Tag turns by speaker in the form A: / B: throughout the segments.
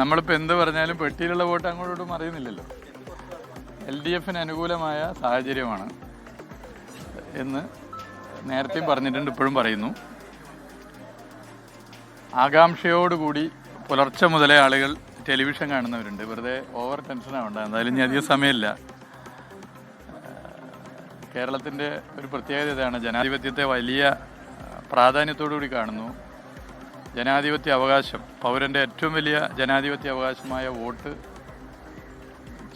A: നമ്മളിപ്പോൾ എന്ത് പറഞ്ഞാലും പെട്ടിയിലുള്ള വോട്ട് അങ്ങോട്ടോട്ടും അറിയുന്നില്ലല്ലോ. LDFന് അനുകൂലമായ സാഹചര്യമാണ് എന്ന് നേരത്തെയും പറഞ്ഞിട്ടുണ്ട്, ഇപ്പോഴും പറയുന്നു. ആകാംക്ഷയോടുകൂടി പുലർച്ചെ മുതലേ ആളുകൾ ടെലിവിഷൻ കാണുന്നവരുണ്ട്. വെറുതെ ഓവർ ടെൻഷനാവണ്ട. എന്തായാലും ഇനി അധികം സമയമില്ല. കേരളത്തിൻ്റെ ഒരു പ്രത്യേകത ഇതാണ്, ജനാധിപത്യത്തെ വലിയ പ്രാധാന്യത്തോടു കൂടി കാണുന്നു. ജനാധിപത്യ അവകാശം, പൗരൻ്റെ ഏറ്റവും വലിയ ജനാധിപത്യ അവകാശമായ വോട്ട്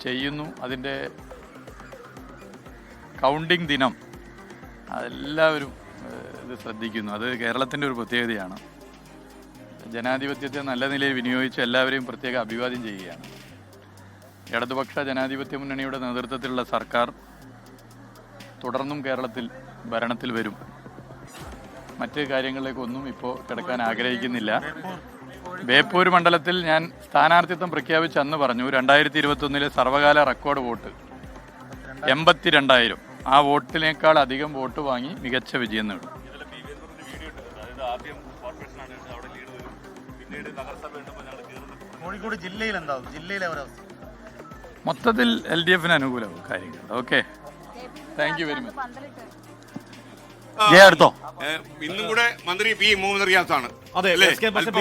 A: ചെയ്യുന്നു. അതിൻ്റെ കൗണ്ടിങ് ദിനം അതെല്ലാവരും ഇത് ശ്രദ്ധിക്കുന്നു. അത് കേരളത്തിൻ്റെ ഒരു പ്രത്യേകതയാണ്. ജനാധിപത്യത്തെ നല്ല നിലയിൽ വിനിയോഗിച്ച് എല്ലാവരെയും പ്രത്യേക അഭിവാദ്യം ചെയ്യുകയാണ്. ഇടതുപക്ഷ ജനാധിപത്യ മുന്നണിയുടെ നേതൃത്വത്തിലുള്ള സർക്കാർ തുടർന്നും കേരളത്തിൽ ഭരണത്തിൽ വരും. മറ്റ് കാര്യങ്ങളിലേക്കൊന്നും ഇപ്പോൾ കിടക്കാൻ ആഗ്രഹിക്കുന്നില്ല. ബേപ്പൂർ മണ്ഡലത്തിൽ ഞാൻ സ്ഥാനാർത്ഥിത്വം പ്രഖ്യാപിച്ച് അന്ന് പറഞ്ഞു 2021 സർവകാല റെക്കോർഡ് വോട്ട് 82,000. ആ വോട്ടിനേക്കാൾ അധികം വോട്ട് വാങ്ങി മികച്ച വിജയം നേടും.
B: കോഴിക്കോട് ജില്ലയിൽ എന്താവും? ജില്ലയിലെ
A: മൊത്തത്തിൽ LDFന് അനുകൂലമാവും കാര്യങ്ങൾ. Okay, thank you very much.
C: എടുത്തോ.
D: ഇന്നും കൂടെ മന്ത്രി P. മുഹമ്മദ് റിയാസാണ്.
C: അതെ,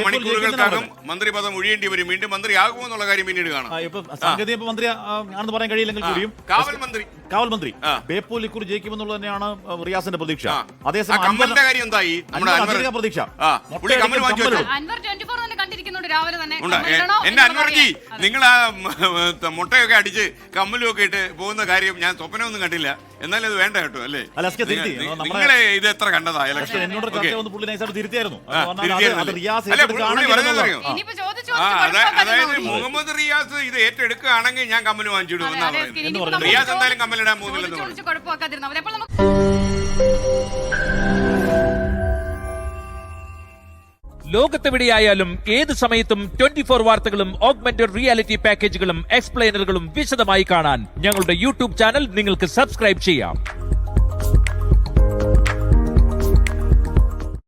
D: മണിക്കൂറുകൾക്കകം മന്ത്രി പദം ഒഴിയേണ്ടി വരും. വീണ്ടും മന്ത്രിയാകുമോ എന്നുള്ള കാര്യം പിന്നീട് കാണാം.
C: മന്ത്രി ആണെന്ന് പറയാൻ കഴിയില്ലെങ്കിൽ കൂടിയും കാവൽ മന്ത്രി ബേപ്പൂർ ഇക്കുറി ജയിക്കുമെന്നുള്ളത് തന്നെയാണ് റിയാസിന്റെ പ്രതീക്ഷ. അതേസമയം
D: കാര്യം എന്തായി?
C: പ്രതീക്ഷ
D: എന്റെ അൻവർജി, നിങ്ങൾ ആ മുട്ടയൊക്കെ അടിച്ച് കമ്മലും ഒക്കെ ഇട്ട് പോകുന്ന കാര്യം ഞാൻ സ്വപ്നമൊന്നും കണ്ടില്ല. എന്നാലും അത് വേണ്ട കേട്ടോ, അല്ലേ? നിങ്ങളെ ഇത് എത്ര കണ്ടതാ ഇലക്ഷൻ? അതായത് മുഹമ്മദ് റിയാസ് ഇത് ഏറ്റെടുക്കുകയാണെങ്കിൽ ഞാൻ കമ്മൽ വാങ്ങിച്ചിടും എന്നാണ് പറയുന്നത്. റിയാസ് എന്തായാലും കമ്മലിടാൻ പോകുന്നില്ലെന്ന് പറഞ്ഞു.
E: ലോകത്തെവിടെയായാലും ഏത് സമയത്തും 24 വാർത്തകളും ഓഗ്മെന്റഡ് റിയാലിറ്റി പാക്കേജുകളും എക്സ്പ്ലെയിനറുകളും വിശദമായി കാണാൻ ഞങ്ങളുടെ YouTube ചാനൽ നിങ്ങൾക്ക് സബ്സ്ക്രൈബ് ചെയ്യാം.